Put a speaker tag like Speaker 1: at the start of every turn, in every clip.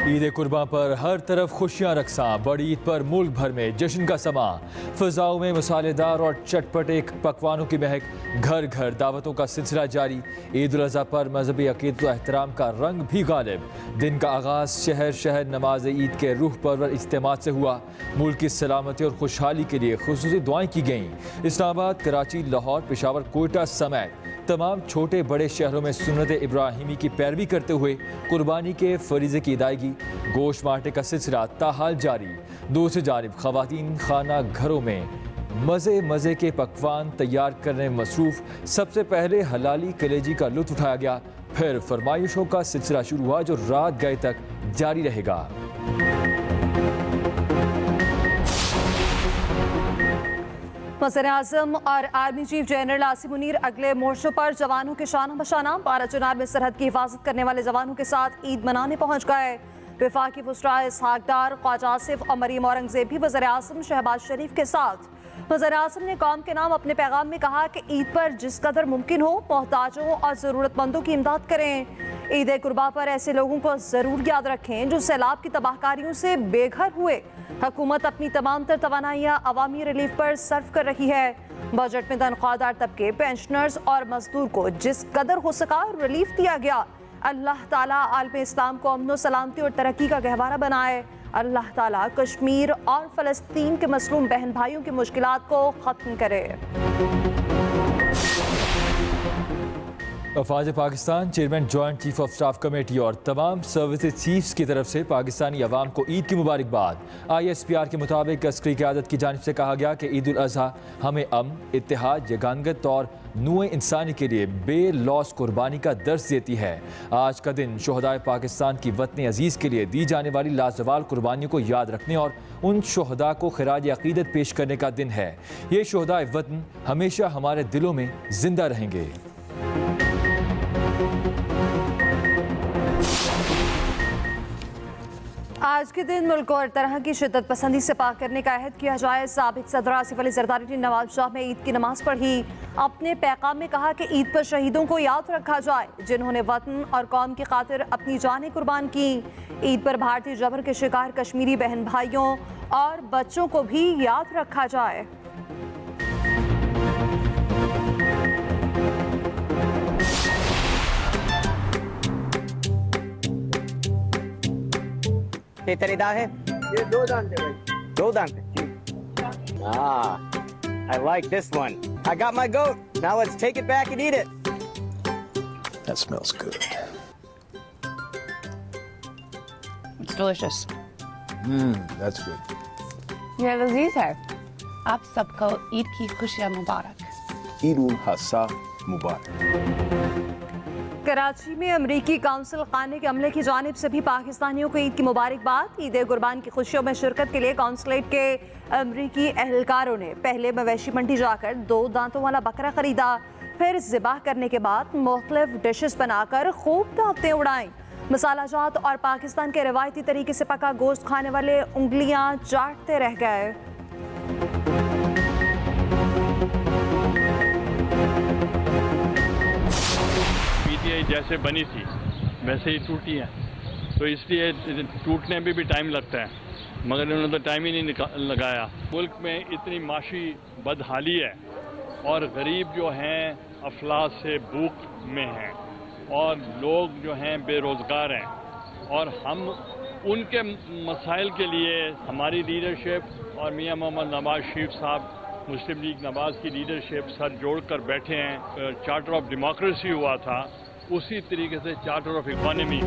Speaker 1: ईद कुर्बान पर हर तरफ खुशियां रक्सा। बड़ी ईद पर मुल्क भर में जश्न का समा। फ़िज़ाओं में मसालेदार और चटपटे पकवानों की महक। घर घर दावतों का सिलसिला जारी। ईद उल अज़हा पर मजहबी अक़ीदत व एहतराम का रंग भी गालिब। दिन का आगाज़ शहर शहर नमाज ईद के रूह परवर इज्तिमा से हुआ। मुल्क की सलामती और खुशहाली के लिए खुसूसी दुआएं की गईं। इस्लामाबाद, कराची, लाहौर, पेशावर, कोयटा समेत तमाम छोटे बड़े शहरों में सुन्नत इब्राहिमी की पैरवी करते हुए कुर्बानी के फरीज़े की अदायगी। गोश्त बांटने का सिलसिला ताहाल जारी। दूसरी जानिब ख़वातीन खाना घरों में मज़े मज़े के पकवान तैयार करने में मसरूफ़। सबसे पहले हलाली कलेजी का लुत्फ़ उठाया गया, फिर फरमाइशों का सिलसिला शुरू हुआ जो रात गए तक जारी रहेगा।
Speaker 2: वज़ीर-ए-आज़म और army chief general Asim Munir अगले मोर्चों पर जवानों के शाना बशाना। 12 चुनार में सरहद की हिफाजत करने वाले जवानों के साथ ईद मनाने पहुंच गए। वफाकी वज़रा इसहाक डार, ख्वाजा आसिफ और मरीम औरंगज़ेब भी वज़ीर-ए-आज़म शहबाज शरीफ के साथ। वज़ीर-ए-आज़म ने कौम के नाम अपने पैगाम में कहा कि ईद पर जिस कदर मुमकिन हो मोहताजों और ज़रूरतमंदों की इमदाद करें। ईद कुर्बा पर ऐसे लोगों को ज़रूर याद रखें जो सैलाब की तबाहकारियों से बेघर हुए। हुकूमत अपनी तमाम तर तवानाइयाँ अवामी रिलीफ पर सर्व कर रही है। बजट में तनख्वाहदार तबके, पेंशनर्स और मजदूर को जिस कदर हो सका रिलीफ दिया गया। अल्लाह ताला आलम इस्लाम को अमन सलामती और तरक्की का गहवारा बनाए। अल्लाह ताला कश्मीर और फ़लस्तीन के मसलूम बहन भाइयों की मुश्किलात को ख़त्म करे।
Speaker 1: अफवाज Pakistan chairman joint chief of staff committee और तमाम सर्विसेज चीफ्स की तरफ से पाकिस्तानी अवाम को ईद की मुबारकबाद। ISPR के मुताबिक अस्करी क़यादत की जानिब से कहा गया कि ईद उल अज़हा हमें अमन, इत्तेहाद, यगानगत और नूए इंसानी के लिए बेलौस कुर्बानी का दर्स देती है। आज का दिन शोहदाए पाकिस्तान की वतन अजीज़ के लिए दी जाने वाली लाजवाल कुर्बानियों को याद रखने और उन शोहदा को खिराज अक़ीदत पेश करने का दिन है। ये शोहदाए वतन हमेशा हमारे दिलों में जिंदा रहेंगे।
Speaker 2: आज के दिन मुल्क को हर तरह की शिद्दत पसंदी से पाक करने का अहद किया जाए। साबिक सदर आसिफ अली जरदारी ने नवाब शाह में ईद की नमाज पढ़ी। अपने पैगाम में कहा कि ईद पर शहीदों को याद रखा जाए जिन्होंने वतन और कौम की खातिर अपनी जानें कुर्बान की। ईद पर भारतीय जबर के शिकार कश्मीरी बहन भाइयों और बच्चों को भी याद रखा जाए।
Speaker 3: तेरी दाल है?
Speaker 4: ये 2 दान थे भाई।
Speaker 3: 2 दान थे। I like this one. I got my goat. Now let's take it back and eat it.
Speaker 5: That smells good.
Speaker 6: It's delicious.
Speaker 5: That's good.
Speaker 6: ये लजीज है। आप सबको ईद की खुशियाँ मुबारक।
Speaker 5: Eid ul-Adha Mubarak.
Speaker 2: कराची में अमरीकी काउंसिल खाने के अमले की जानिब से भी पाकिस्तानियों को ईद की मुबारकबाद। ईद कुर्बान की खुशियों में शिरकत के लिए काउंसलेट के अमरीकी अहलकारों ने पहले मवेशी मंडी जाकर 2 दांतों वाला बकरा खरीदा, फिर ज़िबाह करने के बाद मुख्तलिफ डिशेस बनाकर खूब दावतें उड़ाईं। मसाला जात और पाकिस्तान के रवायती तरीके से पका गोश्त खाने वाले उंगलियां चाटते रह गए।
Speaker 7: जैसे बनी थी वैसे ही टूटी है, तो इसलिए टूटने में भी टाइम लगता है, मगर उन्होंने तो टाइम ही नहीं लगाया। मुल्क में इतनी माशी बदहाली है और गरीब जो हैं अफलास से भूख में हैं और लोग जो हैं बेरोज़गार हैं, और हम उनके मसाइल के लिए हमारी लीडरशिप और मियां मोहम्मद नवाज शरीफ साहब मुस्लिम लीग नवाज की लीडरशिप सर जोड़ कर बैठे हैं। चार्टर ऑफ डेमोक्रेसी हुआ था, उसी तरीके से चार्टर ऑफ इकॉनमी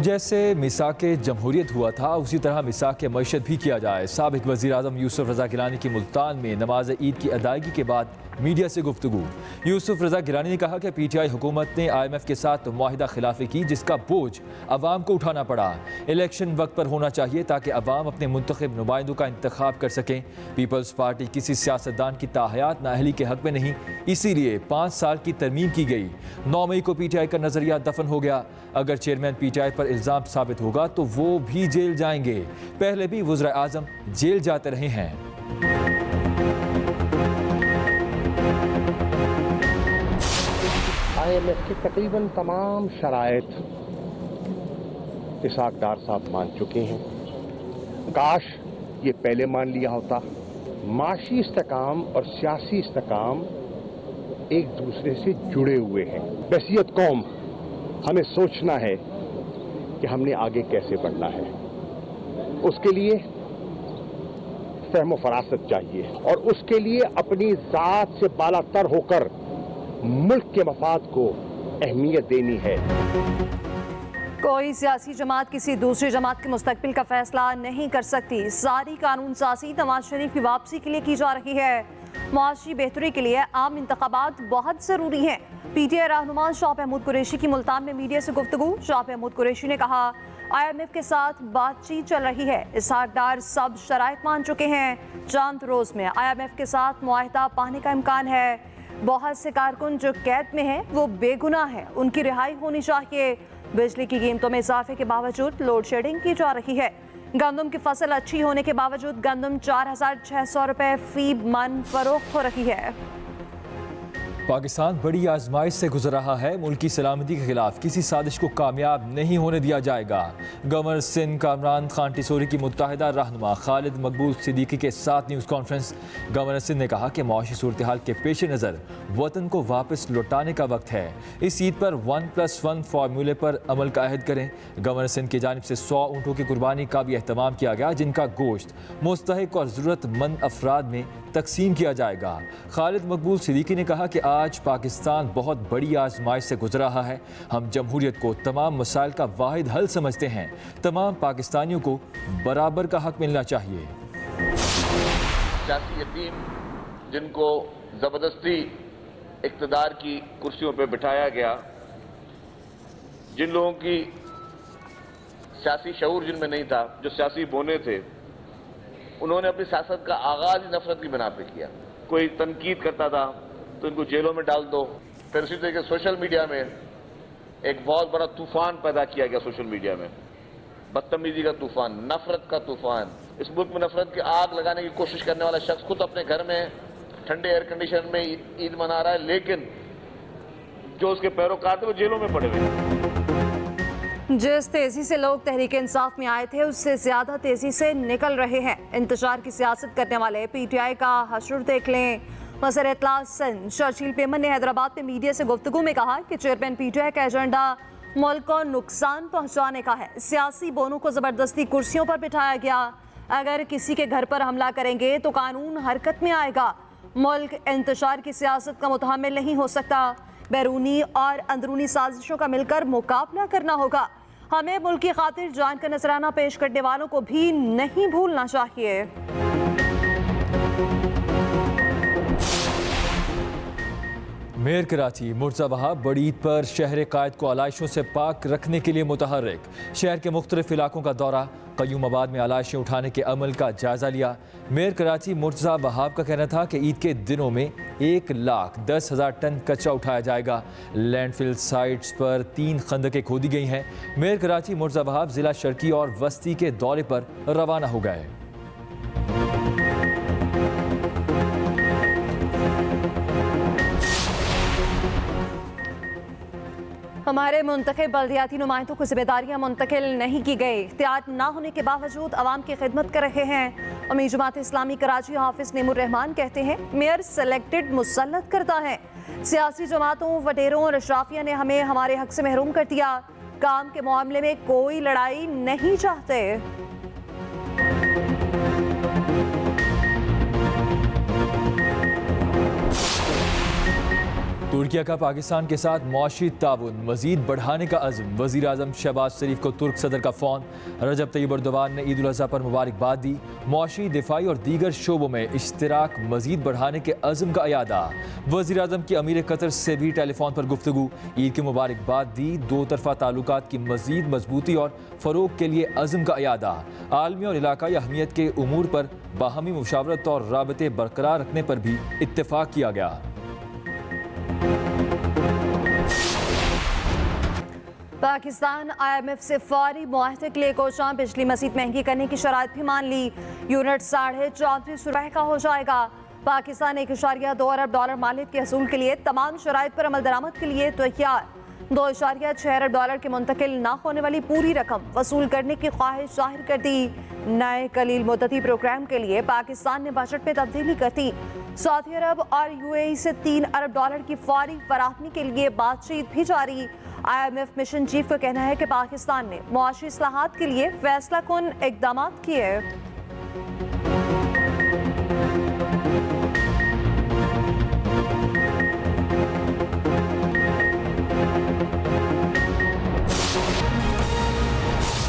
Speaker 1: जैसे मिसाक जमहूरियत हुआ था उसी तरह मिसाक मईशत भी किया जाए। साबिक वज़ीर आज़म यूसुफ रज़ा गिलानी की मुल्तान में नमाज ईद की अदायगी के बाद मीडिया से गुफ्तगू। यूसुफ रज़ा गिलानी ने कहा कि PTI हुकूमत ने IMF के साथ मुआहिदा खिलाफी की जिसका बोझ अवाम को उठाना पड़ा। इलेक्शन वक्त पर होना चाहिए ताकि अवाम अपने मुंतखब नुमाइंदों का इंतखाब कर सकें। पीपल्स पार्टी किसी सियासतदान की ताहयात नाअहली के हक में नहीं, इसीलिए 5 साल की तरमीम की गई। 9 मई को PTI का नज़रिया दफन हो गया। अगर चेयरमैन PTI पर इल्ज़ाम साबित होगा तो वो भी जेल जाएंगे। पहले भी वज़ीर आज़म जेल जाते रहे हैं।
Speaker 4: IMF की तकरीबन तमाम शराइत
Speaker 8: इसाक डार साहब मान चुके हैं। काश ये पहले मान लिया होता। माशी इस्तेकाम और सियासी इस्तेकाम एक दूसरे से जुड़े हुए हैं। बहसियत कौम हमें सोचना है कि हमने आगे कैसे बढ़ना है। उसके लिए फहम फरासत चाहिए और उसके लिए अपनी जात से बालातर होकर मुल्क के मफाद को अहमियत देनी है।
Speaker 2: कोई सियासी जमात किसी दूसरी जमात के मुस्तकबिल का फैसला नहीं कर सकती। सारी कानून साजी नवाज शरीफ की वापसी के लिए की जा रही है। मुआशी बेहतरी के लिए आम इंतखाबात बहुत ज़रूरी हैं। PTI रहनुमा शाह महमूद कुरैशी की मुल्तान में मीडिया से गुफ्तगू। शाह महमूद कुरैशी ने कहा, IMF के साथ बातचीत चल रही है। इसहाक डार सब शराइत मान चुके हैं। चंद रोज़ में IMF के साथ मुआहिदा पाने का इम्कान है। बहुत से कारकुन जो कैद में हैं वो बेगुनाह हैं, उनकी रिहाई होनी चाहिए। बिजली की कीमतों में इजाफे के बावजूद लोड शेडिंग की जा रही है। गंदम की फसल अच्छी होने के बावजूद गंदम 4,600 रुपए फी मन फरोख्त हो रही है।
Speaker 1: पाकिस्तान बड़ी आजमाइश से गुजर रहा है। मुल्क की सलामती के खिलाफ किसी साजिश को कामयाब नहीं होने दिया जाएगा। गवर्नर सिंध कामरान खान टिसोरी की मुत्तहिदा रहनुमा खालिद मकबूल सिद्दीकी के साथ न्यूज़ कॉन्फ्रेंस। गवर्नर सिंध ने कहा कि मौशी सूरत हाल के पेश नज़र वतन को वापस लौटाने का वक्त है। इस ईद पर 1+1 फार्मूले पर अमल का अहद करें। गवर्नर सिंध की जानिब से 100 ऊँटों की कुर्बानी का भी एहतमाम किया गया, जिनका गोश्त मुस्तहिक और ज़रूरतमंद अफराद में तकसीम किया जाएगा। खालिद मकबूल सिद्दीकी ने कहा कि आज पाकिस्तान बहुत बड़ी आजमाइश से गुजर रहा है। हम जमहूरियत को तमाम मसाइल का वाहिद हल समझते हैं। तमाम पाकिस्तानियों को बराबर का हक मिलना चाहिए।
Speaker 9: सियासी यतीम जिनको ज़बरदस्ती इक़्तिदार की कुर्सियों पर बिठाया गया, जिन लोगों की सियासी शऊर जिनमें नहीं था, जो सियासी बोने थे, उन्होंने अपनी सियासत का आगाज ही नफरत की बिना पे किया। कोई तनकीद करता था तो इनको जेलों में डाल दो। फिर इसी तरीके सोशल मीडिया में एक बहुत बड़ा तूफान पैदा किया गया। सोशल मीडिया में बदतमीजी का तूफान, नफरत का तूफान। इस मुल्क में नफरत की आग लगाने की कोशिश करने वाला शख्स खुद अपने घर में ठंडे एयर कंडीशन में ईद मना रहा है, लेकिन जो उसके पैरोकार थे वो जेलों में पड़े हुए हैं।
Speaker 2: जिस तेजी से लोग तहरीक इंसाफ में आए थे उससे ज्यादा तेजी से निकल रहे हैं। इंतजार की सियासत करने वाले PTI का हशर देख लें। वज़ीर इत्तलात सिंध शर्जील पेमन ने हैदराबाद में मीडिया से गुफ्तगू में कहा कि चेयरमैन PTI का एजेंडा मुल्क को नुकसान पहुंचाने का है। सियासी बोनों को जबरदस्ती कुर्सियों पर बिठाया गया। अगर किसी के घर पर हमला करेंगे तो कानून हरकत में आएगा। मुल्क इंतशार की सियासत का मुतहम्मिल नहीं हो सकता। बैरूनी और अंदरूनी साजिशों का मिलकर मुकाबला करना होगा। हमें मुल्क की खातिर जान का नजराना पेश करने वालों को भी नहीं भूलना चाहिए।
Speaker 1: मेयर कराची मुर्तज़ा वहाब बड़ी ईद पर शहर कायद को आलाइशों से पाक रखने के लिए मुतहर्रिक। शहर के मुख्तलिफ इलाकों का दौरा, क़य्यूमाबाद में आलाइशें उठाने के अमल का जायज़ा लिया। मेयर कराची मुर्तज़ा वहाब का कहना था कि ईद के दिनों में 1,10,000 टन कचरा उठाया जाएगा। लैंडफिल साइट्स पर 3 खंदकें खोदी गई हैं। मेयर कराची मुर्तज़ा वहाब ज़िला शर्की और वस्ती के दौरे पर रवाना हो गए।
Speaker 2: हमारे मुंतखब बल्दियाती नुमाइंदों को जिम्मेदारियां मुंतकिल नहीं की गई। इख्तियार ना होने के बावजूद अवाम की खिदमत कर रहे हैं। अमीर जमात इस्लामी कराची हाफिज नेमुर रहमान कहते हैं, मेयर सेलेक्टेड मुसल्लत करता है। सियासी जमातों, वडेरों और अशराफिया ने हमें हमारे हक से महरूम कर दिया। काम के मामले में कोई लड़ाई नहीं चाहते।
Speaker 1: तुर्किया का पाकिस्तान के साथ मौशी ताउन मजीद बढ़ाने का अज़्म। वज़ीर आज़म शहबाज शरीफ को तुर्क सदर का फ़ोन। रजब तैयब एर्दोगान ने ईद उल अज़हा पर मुबारकबाद दी। मौशी, दिफाई और दीगर शोबों में इश्तिराक मजीद बढ़ाने के अज़्म का अयादा। वज़ीर आज़म की अमीर कतर से भी टेलीफोन पर गुफ्तगू। ईद की मुबारकबाद दी। 2 तरफ़ा ताल्लुकात की मजीद मजबूती और फ़रोग के लिए अज़्म का अयादा। आलमी और इलाकाई अहमियत के उमूर पर बाहमी मुशावरत और राबते बरकरार रखने पर भी इत्तेफाक किया गया।
Speaker 2: पाकिस्तान IMF से फौरी मुआहदे के लिए कोशां बिजली मज़ीद महंगी करने की शराइत भी मान ली। यूनिट 34.5 रुपए का हो जाएगा। पाकिस्तान $1.2 अरब मालियत के हसूल के लिए तमाम शराइत पर अमल दरामद के लिए तैयार। $2.6 अरब डॉलर के मुंतकिल ना होने वाली पूरी रकम वसूल करने की ख्वाहिश जाहिर कर दी। नए कलील मुद्दती प्रोग्राम के लिए पाकिस्तान ने बजट में तब्दीली कर दी। सऊदी अरब और UAE से $3 अरब की फौरी फराहमी के लिए बातचीत भी जारी। IMF मिशन चीफ का कहना है कि पाकिस्तान ने मुआशी इस्लाहात के लिए फैसला कुन इकदाम किए।